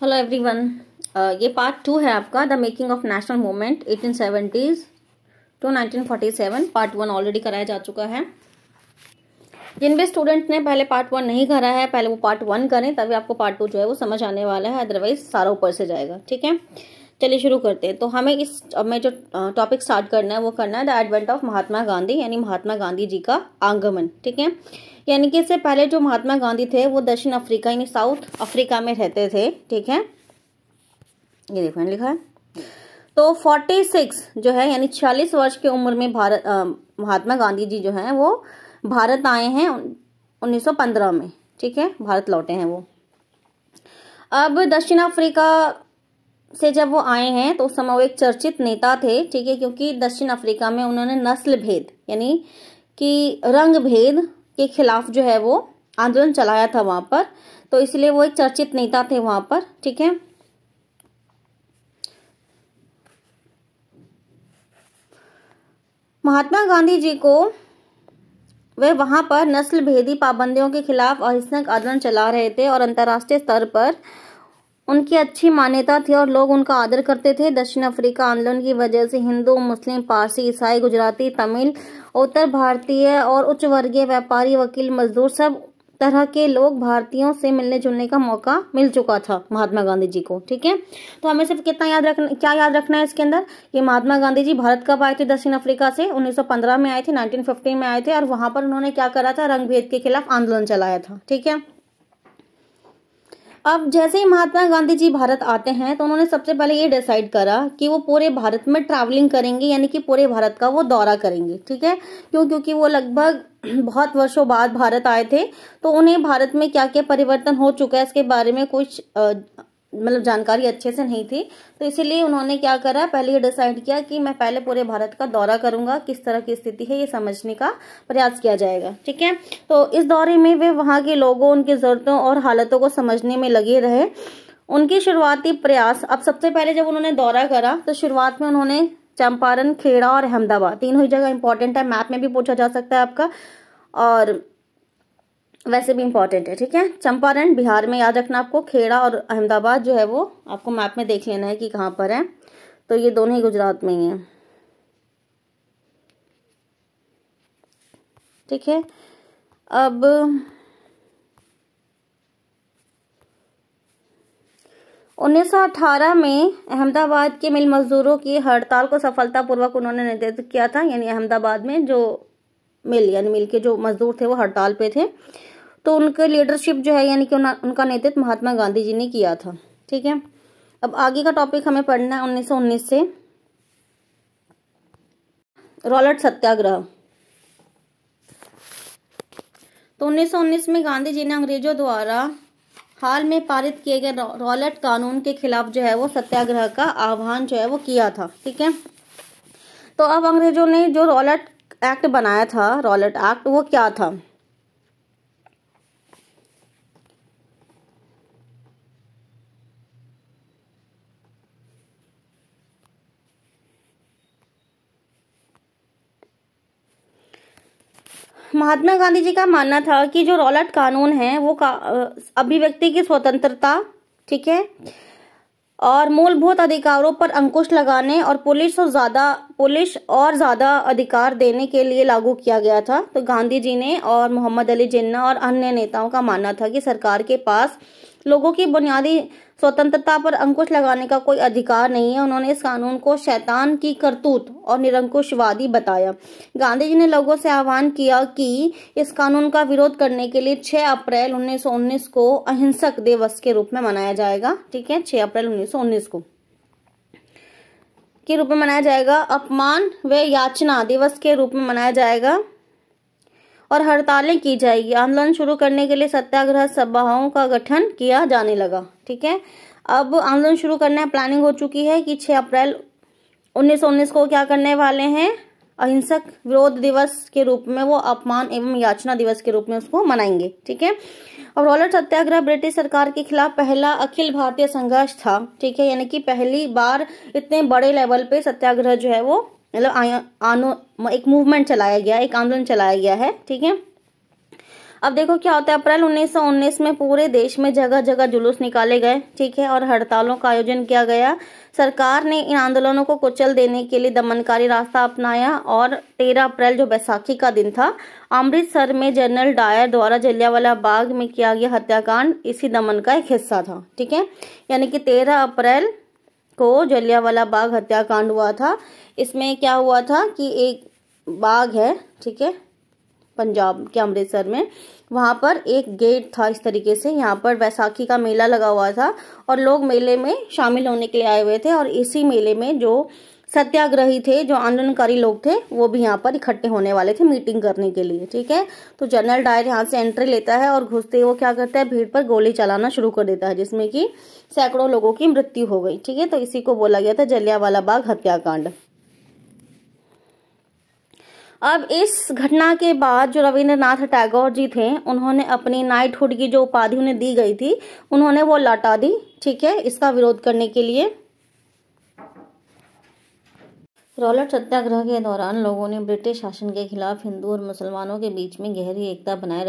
Hello everyone. ये part 2 है आपका the making of national movement 1870s to 1947। Part 1 already कराया जा चुका है। जिन भी स्टूडेंट ने पहले पार्ट 1 नहीं करा है पहले वो पार्ट 1 करें, तभी आपको पार्ट 2 जो है वो समझ आने वाला है, अदरवाइज सारा ऊपर से जाएगा। ठीक है, चलिए शुरू करते हैं। तो हमें में जो टॉपिक स्टार्ट करना है वो करना है the advent of Mahatma Gandhi, यानी महात्मा गांधी जी का आगमन। ठीक है, यानी कि इससे पहले जो महात्मा गांधी थे वो दक्षिण अफ्रीका यानी साउथ अफ्रीका में रहते थे। ठीक है, ये देखो लिखा है। तो 46 जो है यानी 46 वर्ष की उम्र में महात्मा गांधी जी जो हैं वो भारत आए हैं 1915 में। ठीक है, भारत लौटे हैं वो। अब दक्षिण अफ्रीका से जब वो आए हैं तो उस समय वो एक चर्चित नेता थे। ठीक है, क्योंकि दक्षिण अफ्रीका में उन्होंने नस्ल भेद यानी कि रंग भेद के खिलाफ जो है वो आंदोलन चलाया था वहां पर, तो इसलिए वो एक चर्चित नेता थे वहां पर। ठीक है, महात्मा गांधी जी को वे वहां पर नस्ल भेदी पाबंदियों के खिलाफ अहिंसक आंदोलन चला रहे थे और अंतर्राष्ट्रीय स्तर पर उनकी अच्छी मान्यता थी और लोग उनका आदर करते थे। दक्षिण अफ्रीका आंदोलन की वजह से हिंदू, मुस्लिम, पारसी, ईसाई, गुजराती, तमिल, उत्तर भारतीय और उच्च वर्गीय व्यापारी, वकील, मजदूर सब तरह के लोग भारतीयों से मिलने जुलने का मौका मिल चुका था महात्मा गांधी जी को। ठीक है, तो हमें सिर्फ क्या याद रखना है इसके अंदर, कि महात्मा गांधी जी भारत कब आए थे दक्षिण अफ्रीका से? 1915 में आए थे, 1915 में आए थे, और वहां पर उन्होंने क्या करा था? रंग भेद के खिलाफ आंदोलन चलाया था। ठीक है, अब जैसे ही महात्मा गांधी जी भारत आते हैं तो उन्होंने सबसे पहले ये डिसाइड करा कि वो पूरे भारत में ट्रैवलिंग करेंगे, यानी कि पूरे भारत का वो दौरा करेंगे। ठीक है, क्योंकि वो लगभग बहुत वर्षों बाद भारत आए थे, तो उन्हें भारत में क्या क्या परिवर्तन हो चुका है इसके बारे में कुछ मतलब जानकारी अच्छे से नहीं थी, तो इसीलिए उन्होंने क्या करा, पहले ये डिसाइड किया कि मैं पहले पूरे भारत का दौरा करूंगा, किस तरह की स्थिति है ये समझने का प्रयास किया जाएगा। ठीक है, तो इस दौरे में वे वहां के लोगों, उनकी जरूरतों और हालतों को समझने में लगे रहे। उनके शुरुआती प्रयास, अब सबसे पहले जब उन्होंने दौरा करा तो शुरुआत में उन्होंने चंपारण, खेड़ा और अहमदाबाद, तीनों ही जगह इंपॉर्टेंट है, मैप में भी पूछा जा सकता है आपका और वैसे भी इंपॉर्टेंट है। ठीक है, चंपारण बिहार में याद रखना आपको, खेड़ा और अहमदाबाद जो है वो आपको मैप में देख लेना है कि कहाँ पर है, तो ये दोनों ही गुजरात में ही है। ठीक है, अब 1918 में अहमदाबाद के मिल मजदूरों की हड़ताल को सफलतापूर्वक उन्होंने नेतृत्व किया था, यानी अहमदाबाद में जो मिल के जो मजदूर थे वो हड़ताल पे थे, तो उनके लीडरशिप जो है यानी कि उनका नेतृत्व महात्मा गांधी जी ने किया था। ठीक है, अब आगे का टॉपिक हमें पढ़ना है 1919 से रॉलेट सत्याग्रह। तो 1919 में गांधी जी ने अंग्रेजों द्वारा हाल में पारित किए गए रॉलेट कानून के खिलाफ जो है वो सत्याग्रह का आह्वान जो है वो किया था। ठीक है, तो अब अंग्रेजों ने जो रॉलेट एक्ट बनाया था, रॉलेट एक्ट, वो क्या था? महात्मा गांधी जी का मानना था कि जो रॉलेट कानून है वो अभिव्यक्ति की स्वतंत्रता, ठीक है, और मूलभूत अधिकारों पर अंकुश लगाने और पुलिस और ज्यादा अधिकार देने के लिए लागू किया गया था। तो गांधी जी ने और मोहम्मद अली जिन्ना और अन्य नेताओं का मानना था कि सरकार के पास लोगों की बुनियादी स्वतंत्रता पर अंकुश लगाने का कोई अधिकार नहीं है। उन्होंने इस कानून को शैतान की करतूत और निरंकुशवादी बताया। गांधी जी ने लोगों से आह्वान किया कि इस कानून का विरोध करने के लिए 6 अप्रैल 1919 को अहिंसक दिवस के रूप में मनाया जाएगा। ठीक है, 6 अप्रैल 1919 को के रूप में मनाया जाएगा, अपमान व याचना दिवस के रूप में मनाया जाएगा और हड़तालें की जाएगी। आंदोलन शुरू करने के लिए सत्याग्रह सभाओं का गठन किया जाने लगा। ठीक है, अब आंदोलन शुरू करने प्लानिंग हो चुकी है कि 6 अप्रैल 1919 को क्या करने वाले हैं, अहिंसक विरोध दिवस के रूप में, वो अपमान एवं याचना दिवस के रूप में उसको मनाएंगे। ठीक है, और रॉलेट सत्याग्रह ब्रिटिश सरकार के खिलाफ पहला अखिल भारतीय संघर्ष था। ठीक है, यानी कि पहली बार इतने बड़े लेवल पे सत्याग्रह जो है वो मतलब एक मूवमेंट चलाया गया, एक आंदोलन चलाया गया है। ठीक है, अब देखो क्या होता है, अप्रैल 1919 में पूरे देश में जगह जगह जुलूस निकाले गए, ठीक है, और हड़तालों का आयोजन किया गया। सरकार ने इन आंदोलनों को कुचल देने के लिए दमनकारी रास्ता अपनाया और 13 अप्रैल जो बैसाखी का दिन था, अमृतसर में जनरल डायर द्वारा जलियांवाला बाग में किया गया हत्याकांड इसी दमन का एक हिस्सा था, ठीक है। यानी कि 13 अप्रैल को जलियांवाला बाग हत्याकांड हुआ था। इसमें क्या हुआ था कि एक बाग है, ठीक है, पंजाब के अमृतसर में, वहां पर एक गेट था इस तरीके से, यहाँ पर बैसाखी का मेला लगा हुआ था और लोग मेले में शामिल होने के लिए आए हुए थे। और इसी मेले में जो सत्याग्रही थे, जो आंदोलनकारी लोग थे, वो भी यहाँ पर इकट्ठे होने वाले थे मीटिंग करने के लिए, ठीक है। तो जनरल डायर यहाँ से एंट्री लेता है और घुसते ही वो क्या करता है, भीड़ पर गोली चलाना शुरू कर देता है, जिसमें कि सैकड़ों लोगों की मृत्यु हो गई, ठीक है। तो इसी को बोला गया था जलियांवाला बाग हत्याकांड। अब इस घटना के बाद जो रविंद्रनाथ टैगोर जी थे, उन्होंने अपनी नाइटहुड की जो उपाधि उन्हें दी गई थी, उन्होंने वो लौटा दी, ठीक है, इसका विरोध करने के लिए। रॉलेट सत्याग्रह के दौरान लोगों ने ब्रिटिश शासन के खिलाफ हिंदू और मुसलमानों के बीच में गहरी एकता बनाए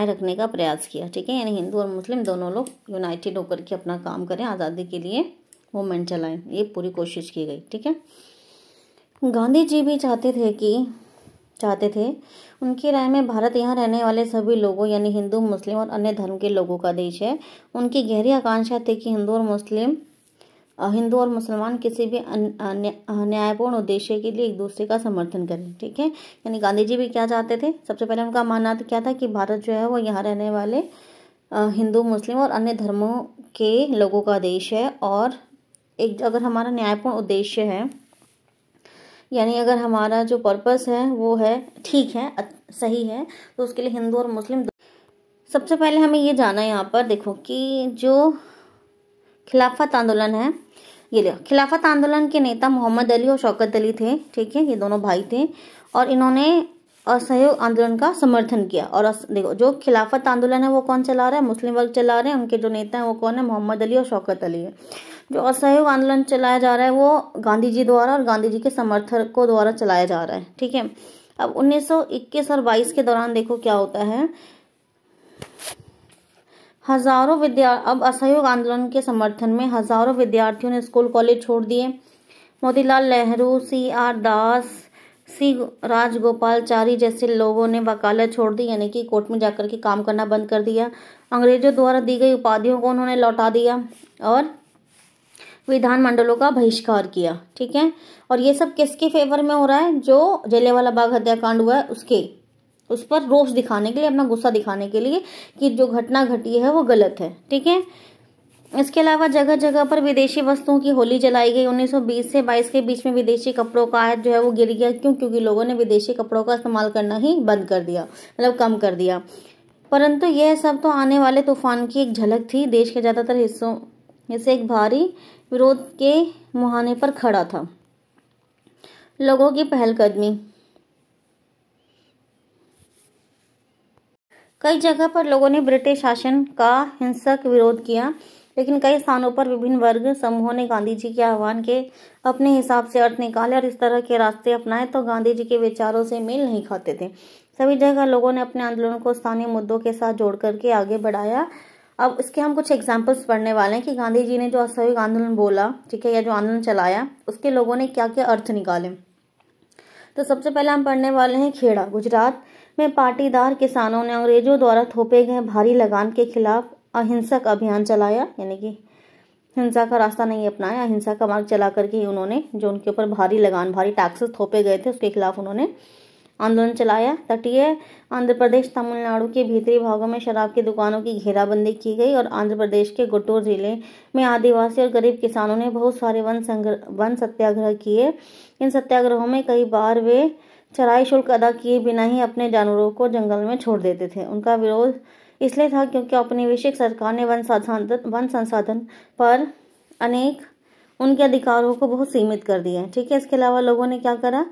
रखने का प्रयास किया, ठीक है। यानी हिंदू और मुस्लिम दोनों लोग यूनाइटेड होकर के अपना काम करें, आज़ादी के लिए मूवमेंट चलाएं, ये पूरी कोशिश की गई, ठीक है। गांधी जी भी चाहते थे, उनकी राय में भारत यहाँ रहने वाले सभी लोगों यानी हिंदू, मुस्लिम और अन्य धर्म के लोगों का देश है। उनकी गहरी आकांक्षा थी कि हिंदू और मुसलमान किसी भी न्यायपूर्ण उद्देश्य के लिए एक दूसरे का समर्थन करें, ठीक है। यानी गांधी जी भी क्या चाहते थे, सबसे पहले उनका मानना क्या था कि भारत जो है वो यहाँ रहने वाले हिंदू, मुस्लिम और अन्य धर्मों के लोगों का देश है, और एक अगर हमारा न्यायपूर्ण उद्देश्य है, यानी अगर हमारा जो पर्पस है वो है ठीक है, सही है, तो उसके लिए हिंदू और मुस्लिम। सबसे पहले हमें ये जाना है यहाँ पर, देखो कि जो खिलाफत आंदोलन है, ये लिया, खिलाफत आंदोलन के नेता मोहम्मद अली और शौकत अली थे, ठीक है, ये दोनों भाई थे, और इन्होंने असहयोग आंदोलन का समर्थन किया। और देखो जो खिलाफत आंदोलन है वो कौन चला रहा है, मुस्लिम वर्ग चला रहे हैं, उनके जो नेता है वो कौन है, मोहम्मद अली और शौकत अली है। जो असहयोग आंदोलन चलाया जा रहा है वो गांधी जी द्वारा और गांधी जी के समर्थकों द्वारा चलाया जा रहा है, ठीक है। अब 1921 और 22 के दौरान देखो क्या होता है, अब असहयोग आंदोलन के समर्थन में हजारों विद्यार्थियों ने स्कूल कॉलेज छोड़ दिए। मोतीलाल नेहरू, CR दास, C राजगोपालचारी जैसे लोगों ने वकालत छोड़ दी, यानी कि कोर्ट में जाकर के काम करना बंद कर दिया। अंग्रेजों द्वारा दी गई उपाधियों को उन्होंने लौटा दिया और विधानमंडलों का बहिष्कार किया, ठीक है। और ये सब किसके फेवर में हो रहा है, जो जलियांवाला बाग हत्याकांड हुआ है उस पर रोष दिखाने के लिए, अपना गुस्सा दिखाने के लिए कि जो घटना घटी है वो गलत है, ठीक है। इसके अलावा जगह जगह पर विदेशी वस्तुओं की होली जलाई गई। 1920 से 22 के बीच में विदेशी कपड़ों का आयात जो है वो गिर गया, क्योंकि लोगों ने विदेशी कपड़ों का इस्तेमाल करना ही बंद कर दिया, मतलब कम कर दिया। परंतु यह सब तो आने वाले तूफान की एक झलक थी। देश के ज्यादातर हिस्सों में से एक भारी विरोध के मुहाने पर खड़ा था। लोगों की पहलकदमी, कई जगह पर लोगों ने ब्रिटिश शासन का हिंसक विरोध किया, लेकिन कई स्थानों पर विभिन्न वर्ग समूहों ने गांधी जी के आह्वान के अपने हिसाब से अर्थ निकाले और इस तरह के रास्ते अपनाए तो गांधी जी के विचारों से मेल नहीं खाते थे। सभी जगह लोगों ने अपने आंदोलन को स्थानीय मुद्दों के साथ जोड़ करके आगे बढ़ाया। अब इसके हम कुछ एग्जाम्पल्स पढ़ने वाले हैं कि गांधी जी ने जो असहयोग आंदोलन बोला, ठीक है, या जो आंदोलन चलाया, उसके लोगों ने क्या क्या अर्थ निकाले। तो सबसे पहले हम पढ़ने वाले हैं खेड़ा। गुजरात में पाटीदार किसानों ने अंग्रेजों द्वारा थोपे गए भारी लगान के खिलाफ अहिंसक अभियान चलाया, यानी कि हिंसा का रास्ता नहीं अपनाया, अहिंसा का मार्ग चला करके ही उन्होंने जो उनके ऊपर भारी टैक्सेस थोपे गए थे उसके खिलाफ उन्होंने आंदोलन चलाया। तटीय आंध्र प्रदेश, तमिलनाडु के भीतरी भागों में शराब की दुकानों की घेराबंदी की गई और आंध्र प्रदेश के गुंटूर जिले में आदिवासी और गरीब किसानों ने बहुत सारे वन सत्याग्रह किए। इन सत्याग्रहों में कई बार वे चराई शुल्क अदा किए बिना ही अपने जानवरों को जंगल में छोड़ देते थे। उनका विरोध इसलिए था क्योंकि औपनिवेशिक सरकार ने वन संसाधन पर अनेक उनके अधिकारों को बहुत सीमित कर दिया है, ठीक है। इसके अलावा लोगों ने क्या करा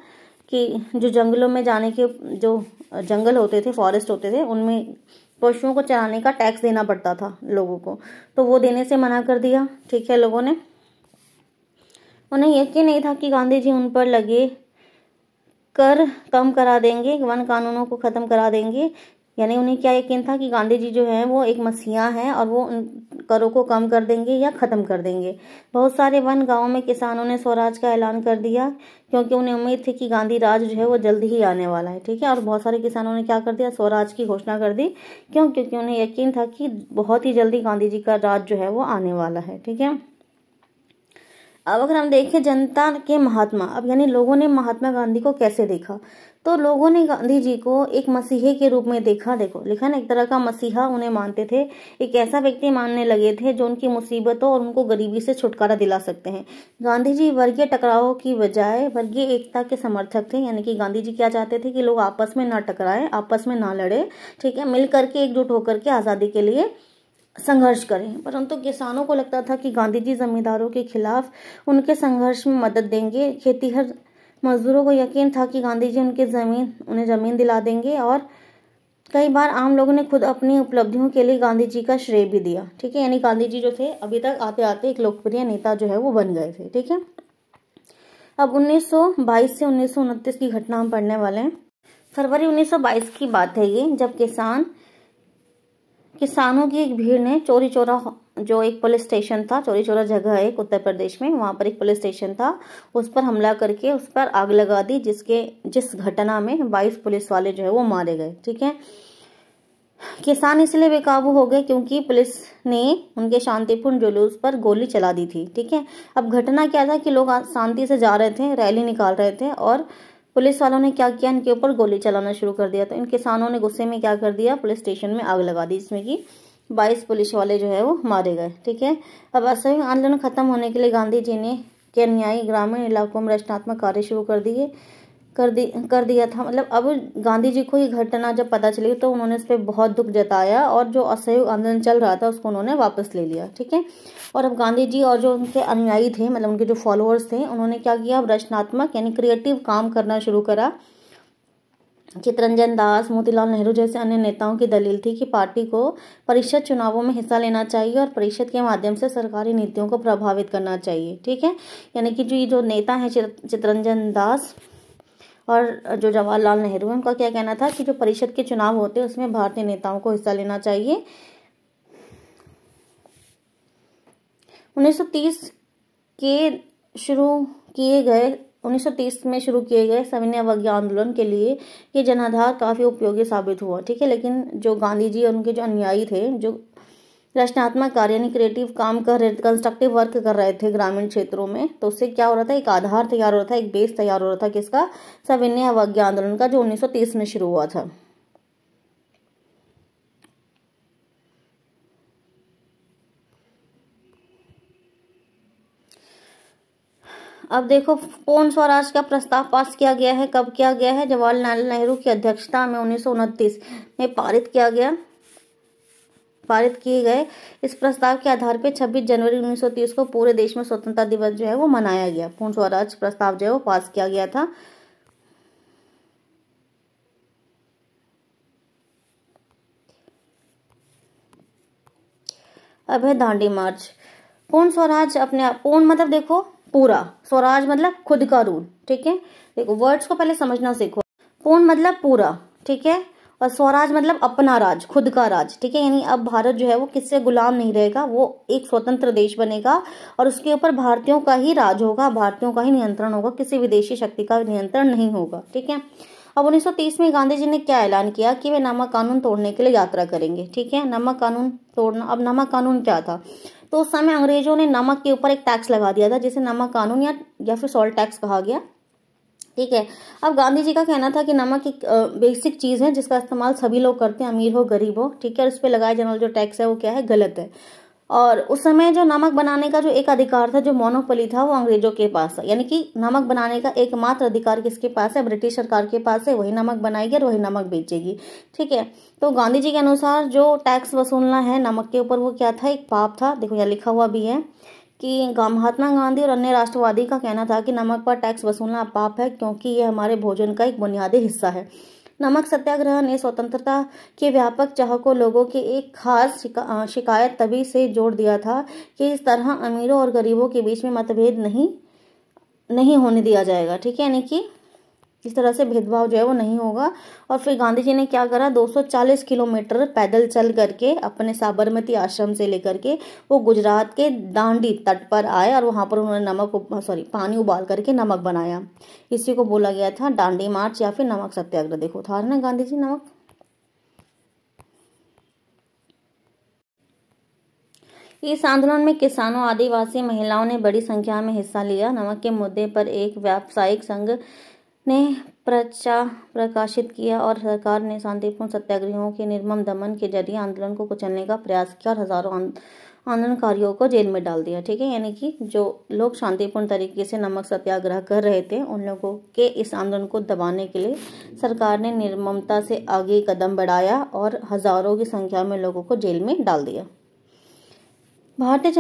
कि जो जंगलों में जाने के जो जंगल होते थे, फॉरेस्ट होते थे, उनमें पशुओं को चराने का टैक्स देना पड़ता था लोगों को, तो वो देने से मना कर दिया, ठीक है। लोगों ने, उन्हें यकीन नहीं था कि गांधी जी उन पर लगे कर कम करा देंगे, वन कानूनों को खत्म करा देंगे, यानी उन्हें क्या यकीन था कि गांधी जी जो है वो एक मसीहा हैं और वो उन करों को कम कर देंगे या खत्म कर देंगे। बहुत सारे वन गांवों में किसानों ने स्वराज का ऐलान कर दिया, क्योंकि उन्हें उम्मीद थी कि गांधी राज जो है वो जल्दी ही आने वाला है। ठीक है, और बहुत सारे किसानों ने क्या कर दिया, स्वराज की घोषणा कर दी। क्यों? क्योंकि उन्हें यकीन था कि बहुत ही जल्दी गांधी जी का राज जो है वो आने वाला है। ठीक है, अब अगर हम देखें जनता के महात्मा, अब यानी लोगों ने महात्मा गांधी को कैसे देखा, तो लोगों ने गांधी जी को एक मसीहे के रूप में देखा। देखो लिखा ना, एक तरह का मसीहा उन्हें मानते थे, एक ऐसा व्यक्ति मानने लगे थे जो उनकी मुसीबतों और उनको गरीबी से छुटकारा दिला सकते हैं। गांधी जी वर्गीय टकराव की बजाय वर्गीय एकता के समर्थक थे, यानी कि गांधी जी क्या चाहते थे कि लोग आपस में ना टकराएं, आपस में ना लड़े, ठीक है, मिल करके एकजुट होकर के आजादी के लिए संघर्ष करें। परंतु किसानों को लगता था कि गांधी जी जमींदारों के खिलाफ उनके संघर्ष में मदद देंगे। खेतीहर मजदूरों को यकीन था कि गांधी जी उन्हें जमीन दिला देंगे, और कई बार आम लोगों ने खुद अपनी उपलब्धियों के लिए गांधी जी का श्रेय भी दिया। ठीक है, यानी गांधी जी जो थे अभी तक आते आते एक लोकप्रिय नेता जो है वो बन गए थे। ठीक है, अब 1922 से 1929 की घटना हम पढ़ने वाले हैं। फरवरी 1922 की बात है ये, जब किसानों की एक भीड़ ने चौरी चौरा, जो एक पुलिस स्टेशन था, चौरी चौरा जगह है एक उत्तर प्रदेश में, वहां पर एक पुलिस स्टेशन था, उस पर हमला करके उस पर आग लगा दी, जिस घटना में 22 पुलिस वाले जो है वो मारे गए। ठीक है, किसान इसलिए बेकाबू हो गए क्योंकि पुलिस ने उनके शांतिपूर्ण जुलूस पर गोली चला दी थी। ठीक है, अब घटना क्या था कि लोग शांति से जा रहे थे, रैली निकाल रहे थे, और पुलिस वालों ने क्या किया, इनके ऊपर गोली चलाना शुरू कर दिया। तो इन किसानों ने गुस्से में क्या कर दिया, पुलिस स्टेशन में आग लगा दी, जिसमें कि 22 पुलिस वाले जो है वो मारे गए। ठीक है, अब असहयोग आंदोलन खत्म होने के लिए गांधी जी ने के अनुयायी ग्रामीण इलाकों में रचनात्मक कार्य शुरू कर दिया था। मतलब अब गांधी जी को ये घटना जब पता चली तो उन्होंने इस पर बहुत दुख जताया, और जो असहयोग आंदोलन चल रहा था उसको उन्होंने वापस ले लिया। ठीक है, और अब गांधी जी और जो उनके अनुयायी थे, मतलब उनके जो फॉलोअर्स थे, उन्होंने क्या किया, अब रचनात्मक यानी क्रिएटिव काम करना शुरू करा। चित्तरंजन दास, मोतीलाल नेहरू जैसे अन्य नेताओं की दलील थी कि पार्टी को परिषद चुनावों में हिस्सा लेना चाहिए और परिषद के माध्यम से सरकारी नीतियों को प्रभावित करना चाहिए। ठीक है, यानी कि जो नेता है चित्तरंजन दास और जो जवाहरलाल नेहरू है, उनका क्या कहना था कि जो परिषद के चुनाव होते हैं उसमें भारतीय नेताओं को हिस्सा लेना चाहिए। 1930 में शुरू किए गए सविनय अवज्ञा आंदोलन के लिए ये जनाधार काफी उपयोगी साबित हुआ। ठीक है, लेकिन जो गांधी जी और उनके जो अनुयायी थे, जो रचनात्मक कार्य यानी क्रिएटिव काम कर रहे, कंस्ट्रक्टिव वर्क कर रहे थे ग्रामीण क्षेत्रों में, तो उससे क्या हो रहा था, एक आधार तैयार हो रहा था, एक बेस तैयार हो रहा था, किसका, सविनय अवज्ञा आंदोलन का, जो 1930 में शुरू हुआ था। अब देखो, पूर्ण स्वराज का प्रस्ताव पास किया गया है, कब किया गया है, जवाहरलाल नेहरू की अध्यक्षता में 1929 में पारित किए गए। इस प्रस्ताव के आधार पर 26 जनवरी 1930 को पूरे देश में स्वतंत्रता दिवस जो है वो मनाया गया। पूर्ण स्वराज प्रस्ताव जो है वो पास किया गया था। अब है दांडी मार्च। पूर्ण स्वराज अपने आप, पूर्ण मतलब देखो पूरा, स्वराज मतलब खुद का रूल। ठीक है, देखो वर्ड्स को पहले समझना सीखो। पूर्ण मतलब पूरा, ठीक है, और स्वराज मतलब अपना राज, खुद का राज। ठीक है, यानी अब भारत जो है वो किससे गुलाम नहीं रहेगा, वो एक स्वतंत्र देश बनेगा और उसके ऊपर भारतीयों का ही राज होगा, भारतीयों का ही नियंत्रण होगा, किसी विदेशी शक्ति का नियंत्रण नहीं होगा। ठीक है, अब 1930 में गांधी जी ने क्या ऐलान किया कि वे नमक कानून तोड़ने के लिए यात्रा करेंगे। ठीक है, नमक कानून तोड़ना। अब नमक कानून क्या था, तो उस समय अंग्रेजों ने नमक के ऊपर एक टैक्स लगा दिया था, जिसे नमक कानून या फिर सॉल्ट टैक्स कहा गया। ठीक है, अब गांधी जी का कहना था कि नमक एक बेसिक चीज है जिसका इस्तेमाल सभी लोग करते हैं, अमीर हो गरीब हो। ठीक है, उस पर लगाया जाने वाला जो टैक्स है वो क्या है, गलत है। और उस समय जो नमक बनाने का जो एक अधिकार था, जो मोनोपोली था, वो अंग्रेजों के पास था। यानी कि नमक बनाने का एकमात्र अधिकार किसके पास है, ब्रिटिश सरकार के पास है। वही नमक बनाएगी और वही नमक बेचेगी। ठीक है, तो गांधी जी के अनुसार जो टैक्स वसूलना है नमक के ऊपर, वो क्या था, एक पाप था। देखो यहाँ लिखा हुआ भी है कि महात्मा गांधी और अन्य राष्ट्रवादी का कहना था कि नमक पर टैक्स वसूलना पाप है, क्योंकि ये हमारे भोजन का एक बुनियादी हिस्सा है। नमक सत्याग्रह ने स्वतंत्रता के व्यापक चाहकों लोगों की एक खास शिकायत तभी से जोड़ दिया था कि इस तरह अमीरों और गरीबों के बीच में मतभेद नहीं होने दिया जाएगा। ठीक है, यानी कि इस तरह से भेदभाव जो है वो नहीं होगा। और फिर गांधी जी ने क्या करा, 240 किलोमीटर पैदल चल करके अपने साबरमती आश्रम से लेकर के वो गुजरात के दांडी तट पर आए और वहां पर उन्होंने पानी उबाल करके नमक बनाया। इसी को बोला गया था दांडी मार्च या फिर नमक सत्याग्रह। देखो था ना गांधी जी नमक। इस आंदोलन में किसानों, आदिवासी, महिलाओं ने बड़ी संख्या में हिस्सा लिया। नमक के मुद्दे पर एक व्यावसायिक संघ ने प्रकाशित किया और सरकार ने शांतिपूर्ण सत्याग्रहियों के निर्मम दमन के जरिए आंदोलन को कुचलने का प्रयास किया और हजारों आंदोलनकारियों को जेल में डाल दिया। ठीक है, यानी कि जो लोग शांतिपूर्ण तरीके से नमक सत्याग्रह कर रहे थे उन लोगों के इस आंदोलन को दबाने के लिए सरकार ने निर्ममता से आगे कदम बढ़ाया और हजारों की संख्या में लोगों को जेल में डाल दिया। भारतीय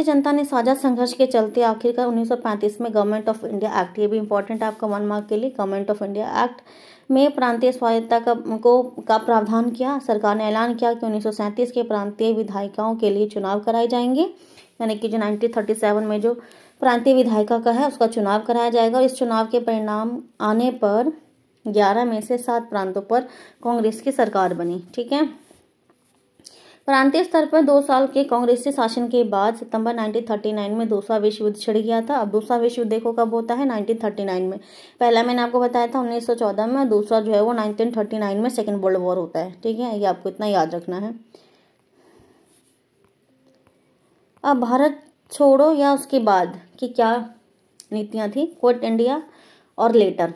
जनता ने साझा संघर्ष के चलते आखिरकार 1935 में गवर्नमेंट ऑफ इंडिया एक्ट, ये भी इंपॉर्टेंट है आपका 1 मार्क के लिए, गवर्नमेंट ऑफ इंडिया एक्ट में प्रांतीय स्वायत्तता का प्रावधान किया। सरकार ने ऐलान किया कि 1937 के प्रांतीय विधायिकाओं के लिए चुनाव कराए जाएंगे, यानी कि जो 1937 में जो प्रांतीय विधायिका का है उसका चुनाव कराया जाएगा। और इस चुनाव के परिणाम आने पर 11 में से 7 प्रांतों पर कांग्रेस की सरकार बनी। ठीक है, प्रांतीय स्तर पर 2 साल के कांग्रेसी शासन के बाद सितंबर 1939 में दूसरा विश्व युद्ध छिड़ गया था। अब दूसरा विश्व युद्ध देखो कब होता है, 1939 में। पहला मैंने आपको बताया था 1914 में, और दूसरा जो है वो 1939 में सेकेंड वर्ल्ड वॉर होता है। ठीक है, ये आपको इतना याद रखना है। अब भारत छोड़ो या उसके बाद की क्या नीतियां थी, क्विट इंडिया और लेटर।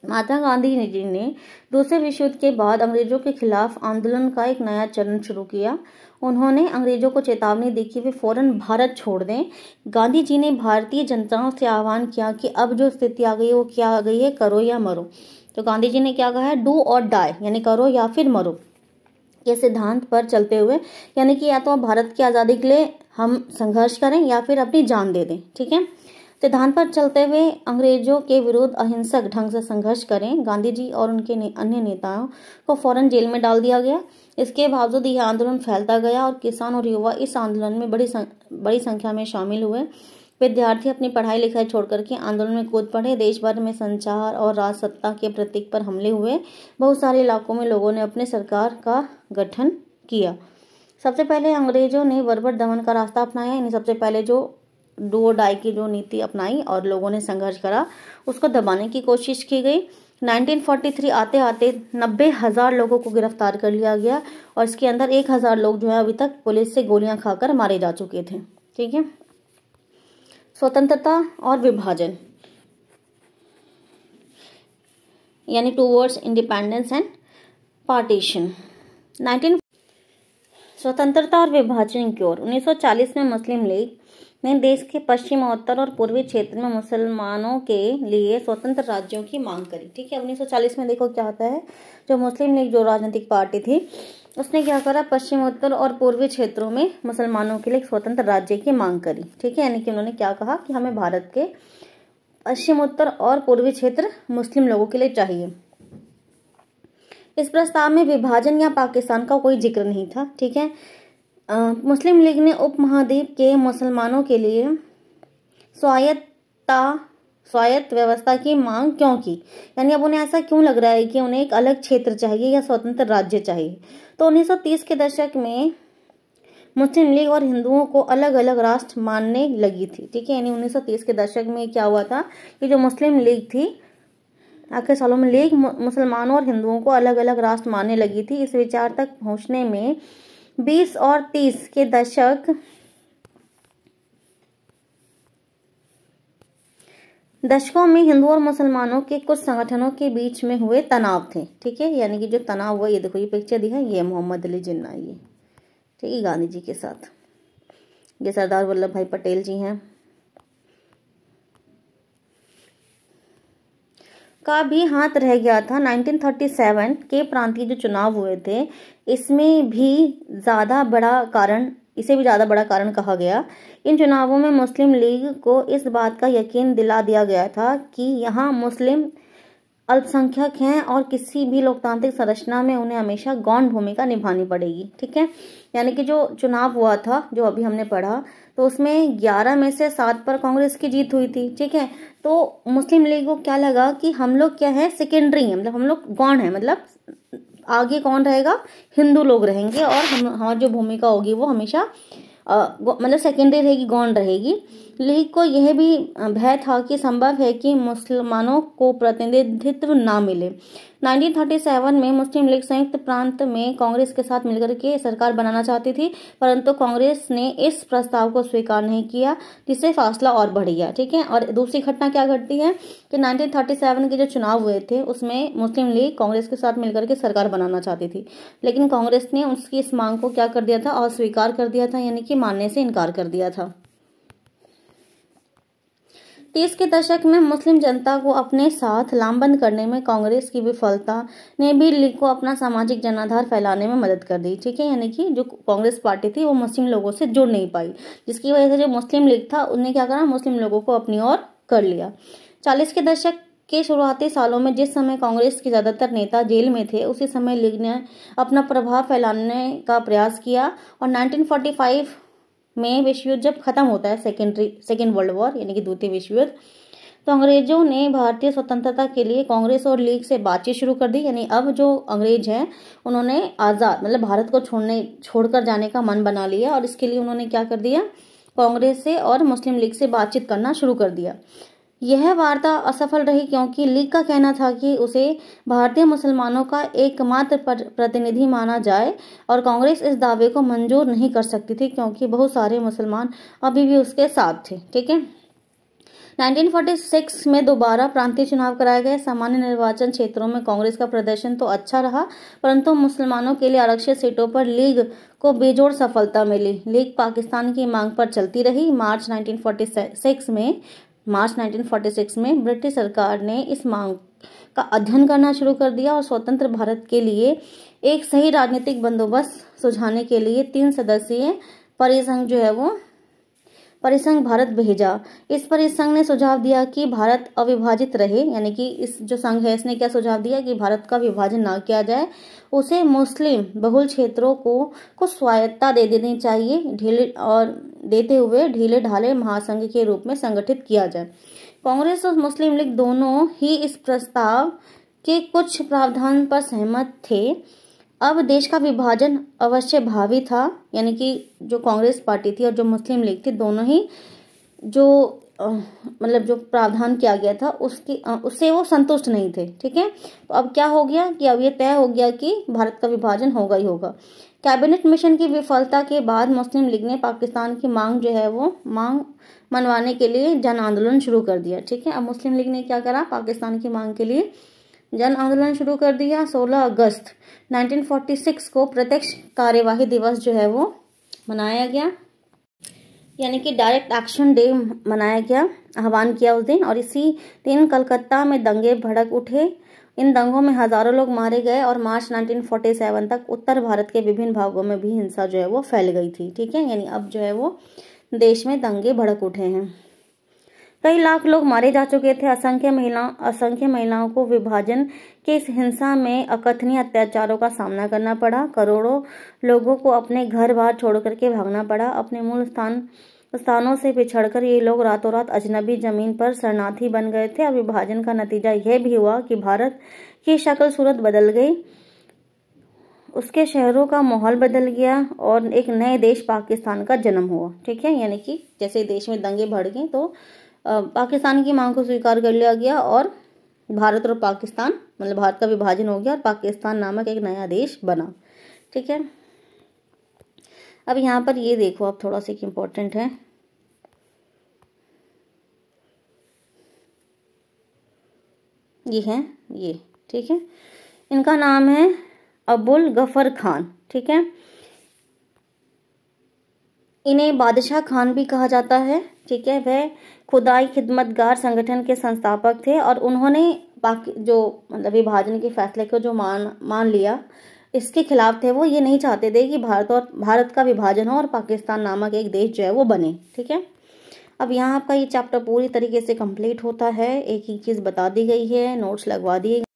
महात्मा गांधी जी ने दूसरे विश्व युद्ध के बाद अंग्रेजों के खिलाफ आंदोलन का एक नया चरण शुरू किया। उन्होंने अंग्रेजों को चेतावनी दी कि वे फौरन भारत छोड़ दें। गांधी जी ने भारतीय जनताओं से आह्वान किया कि अब जो स्थिति आ गई है वो क्या आ गई है, करो या मरो। तो गांधी जी ने क्या कहा है, डू और डाई, यानी करो या फिर मरो के सिद्धांत पर चलते हुए, यानी कि या तो भारत की आज़ादी के लिए हम संघर्ष करें या फिर अपनी जान दे दें। ठीक है, सिद्धांत पर चलते हुए अंग्रेजों के विरुद्ध अहिंसक ढंग से संघर्ष करें। गांधी जी और उनके अन्य नेताओं को फौरन जेल में डाल दिया गया। इसके बावजूद यह आंदोलन फैलता गया और किसान और युवा इस आंदोलन में बड़ी संख्या में शामिल हुए। विद्यार्थी अपनी पढ़ाई लिखाई छोड़ करके आंदोलन में कूद पड़े। देश भर में संचार और राजसत्ता के प्रतीक पर हमले हुए। बहुत सारे इलाकों में लोगों ने अपने सरकार का गठन किया। सबसे पहले अंग्रेजों ने बर्बर दमन का रास्ता अपनाया, यानी सबसे पहले जो डू और डाई की जो नीति अपनाई और लोगों ने संघर्ष करा, उसको दबाने की कोशिश की गई। 1943 आते आते 90,000 लोगों को गिरफ्तार कर लिया गया और इसके अंदर 1,000 लोग जो है अभी तक पुलिस से गोलियां खाकर मारे जा चुके थे। ठीक है, स्वतंत्रता और विभाजन, यानी टूवर्ड्स इंडिपेंडेंस एंड पार्टीशन। स्वतंत्रता और विभाजन की ओर 1940 में मुस्लिम लीग ने देश के पश्चिम, उत्तर और पूर्वी क्षेत्र में मुसलमानों के लिए स्वतंत्र राज्यों की मांग करी। ठीक है, 1940 में देखो क्या होता है, जो मुस्लिम लीग जो राजनीतिक पार्टी थी उसने क्या करा, पश्चिम, उत्तर और पूर्वी क्षेत्रों में मुसलमानों के लिए एक स्वतंत्र राज्य की मांग करी। ठीक है, यानी कि उन्होंने क्या कहा कि हमें भारत के पश्चिम, उत्तर और पूर्वी क्षेत्र मुस्लिम लोगों के लिए चाहिए। इस प्रस्ताव में विभाजन या पाकिस्तान का कोई जिक्र नहीं था। ठीक है, मुस्लिम लीग ने उपमहाद्वीप के मुसलमानों के लिए स्वायत्त व्यवस्था की मांग क्यों की, यानी अब उन्हें ऐसा क्यों लग रहा है कि उन्हें एक अलग क्षेत्र चाहिए या स्वतंत्र राज्य चाहिए। तो 1930 के दशक में मुस्लिम लीग और हिंदुओं को अलग अलग राष्ट्र मानने लगी थी। ठीक है, यानी 1930 के दशक में क्या हुआ था कि जो मुस्लिम लीग थी आखिरी सालों में लीग मुसलमानों और हिंदुओं को अलग अलग राष्ट्र मानने लगी थी। इस विचार तक पहुंचने में 20 और 30 के दशकों में हिंदू और मुसलमानों के कुछ संगठनों के बीच में हुए तनाव थे। ठीक है, यानी कि जो तनाव हुआ, ये देखो ये पिक्चर दिखा, ये मोहम्मद अली जिन्ना, ये ठीक है गांधी जी के साथ, ये सरदार वल्लभ भाई पटेल जी हैं, का भी हाथ रह गया था। 1937 के प्रांतीय जो चुनाव हुए थे इसमें भी इसे भी ज्यादा बड़ा कारण कहा गया। इन चुनावों में मुस्लिम लीग को इस बात का यकीन दिला दिया गया था कि यहाँ मुस्लिम अल्पसंख्यक हैं और किसी भी लोकतांत्रिक संरचना में उन्हें हमेशा गौण भूमिका निभानी पड़ेगी। ठीक है, यानी कि जो चुनाव हुआ था, जो अभी हमने पढ़ा, तो उसमें 11 में से 7 पर कांग्रेस की जीत हुई थी। ठीक है, तो मुस्लिम लीग को क्या लगा कि हम लोग क्या है, सेकेंडरी है, मतलब हम लोग गौण है, मतलब आगे कौन रहेगा, हिंदू लोग रहेंगे और हमारी जो भूमिका होगी वो हमेशा मतलब सेकेंडरी रहेगी, गौण रहेगी। लीग को यह भी भय था कि संभव है कि मुसलमानों को प्रतिनिधित्व ना मिले। 1937 में मुस्लिम लीग संयुक्त प्रांत में कांग्रेस के साथ मिलकर के सरकार बनाना चाहती थी, परंतु कांग्रेस ने इस प्रस्ताव को स्वीकार नहीं किया, जिससे फासला और बढ़ गया। ठीक है, और दूसरी घटना क्या घटती है कि 1937 के जो चुनाव हुए थे उसमें मुस्लिम लीग कांग्रेस के साथ मिलकर के सरकार बनाना चाहती थी, लेकिन कांग्रेस ने उसकी इस मांग को क्या कर दिया था, अस्वीकार कर दिया था, यानी कि मानने से इनकार कर दिया था। 30 के दशक में मुस्लिम जनता को अपने साथ लामबंद करने में कांग्रेस की विफलता ने भी लीग को अपना सामाजिक जनाधार फैलाने में मदद कर दी। ठीक है, यानी कि जो कांग्रेस पार्टी थी वो मुस्लिम लोगों से जुड़ नहीं पाई, जिसकी वजह से जो मुस्लिम लीग था उन्हें क्या करा, मुस्लिम लोगों को अपनी ओर कर लिया। 40 के दशक के शुरुआती सालों में जिस समय कांग्रेस के ज्यादातर नेता जेल में थे, उसी समय लीग ने अपना प्रभाव फैलाने का प्रयास किया और 1945 में विश्व युद्ध जब खत्म होता है, सेकेंड वर्ल्ड वॉर यानी कि द्वितीय विश्व युद्ध, तो अंग्रेजों ने भारतीय स्वतंत्रता के लिए कांग्रेस और लीग से बातचीत शुरू कर दी। यानी अब जो अंग्रेज हैं उन्होंने आजाद मतलब भारत को छोड़कर जाने का मन बना लिया और इसके लिए उन्होंने क्या कर दिया, कांग्रेस से और मुस्लिम लीग से बातचीत करना शुरू कर दिया। यह वार्ता असफल रही क्योंकि लीग का कहना था कि उसे भारतीय मुसलमानों का एकमात्र प्रतिनिधि माना जाए और कांग्रेस इस दावे को मंजूर नहीं कर सकती थी क्योंकि बहुत सारे मुसलमान अभी भी उसके साथ थे। ठीक है, 1946 में दोबारा प्रांतीय चुनाव कराए गए। सामान्य निर्वाचन क्षेत्रों में कांग्रेस का प्रदर्शन तो अच्छा रहा, परंतु मुसलमानों के लिए आरक्षित सीटों पर लीग को बेजोड़ सफलता मिली। लीग पाकिस्तान की मांग पर चलती रही। मार्च 1946 में ब्रिटिश सरकार ने इस मांग का अध्ययन करना शुरू कर दिया और स्वतंत्र भारत के लिए एक सही राजनीतिक बंदोबस्त सुझाने के लिए 3 सदस्यीय परिसंघ जो है वो परिसंघ भारत भेजा। इस परिसंघ ने सुझाव दिया कि भारत अविभाजित रहे, यानी कि इस जो संघ है इसने क्या सुझाव दिया कि भारत का विभाजन ना किया जाए, उसे मुस्लिम बहुल क्षेत्रों को स्वायत्तता दे देनी चाहिए, देते हुए ढीले ढाले महासंघ के रूप में संगठित किया जाए। कांग्रेस और मुस्लिम लीग दोनों ही इस प्रस्ताव के कुछ प्रावधान पर सहमत थे। अब देश का विभाजन अवश्य भावी था, यानी कि जो कांग्रेस पार्टी थी और जो मुस्लिम लीग थी दोनों ही जो मतलब जो प्रावधान किया गया था उससे वो संतुष्ट नहीं थे। ठीक है, तो अब क्या हो गया कि अब ये तय हो गया कि भारत का विभाजन होगा ही होगा। कैबिनेट मिशन की विफलता के बाद मुस्लिम लीग ने पाकिस्तान की मांग जो है वो मांग मनवाने के लिए जन आंदोलन शुरू कर दिया। ठीक है, अब मुस्लिम लीग ने क्या करा, पाकिस्तान की मांग के लिए जन आंदोलन शुरू कर दिया। 16 अगस्त 1946 को प्रत्यक्ष कार्यवाही दिवस जो है वो मनाया गया, यानी कि डायरेक्ट एक्शन डे मनाया गया, आह्वान किया उस दिन। और इसी दिन कलकत्ता में दंगे भड़क उठे। इन दंगों में हजारों लोग मारे गए और मार्च 1947 तक उत्तर भारत के विभिन्न भागों में भी हिंसा जो है वो फैल गई थी। ठीक है, यानी अब जो है वो देश में दंगे भड़क उठे हैं। कई लाख लोग मारे जा चुके थे। असंख्य महिलाओं को विभाजन के इस हिंसा में अकथनीय अत्याचारों का सामना करना पड़ा। करोड़ों लोगों को अपने घर बार छोड़ करके भागना पड़ा। अपने मूल स्थानों से बिछड़कर ये लोग रातों रात अजनबी जमीन पर शरणार्थी बन गए थे। अब विभाजन का नतीजा यह भी हुआ कि भारत की शक्ल सूरत बदल गई, उसके शहरों का माहौल बदल गया और एक नए देश पाकिस्तान का जन्म हुआ। ठीक है, यानी कि जैसे देश में दंगे भड़ गए तो पाकिस्तान की मांग को स्वीकार कर लिया गया और भारत और पाकिस्तान मतलब भारत का विभाजन हो गया और पाकिस्तान नामक एक नया देश बना। ठीक है, अब यहाँ पर ये देखो, अब थोड़ा सा इम्पोर्टेंट है, ये है ये। ठीक है, इनका नाम है अबुल गफर खान। ठीक है, इन्हें बादशाह खान भी कहा जाता है। ठीक है, वह खुदाई खिदमतगार संगठन के संस्थापक थे और उन्होंने जो मतलब विभाजन के फैसले को जो मान लिया, इसके खिलाफ थे। वो ये नहीं चाहते थे कि भारत का विभाजन हो और पाकिस्तान नामक एक देश जो है वो बने। ठीक है, अब यहाँ आपका ये चैप्टर पूरी तरीके से कंप्लीट होता है। एक ही चीज़ बता दी गई है, नोट्स लगवा दिए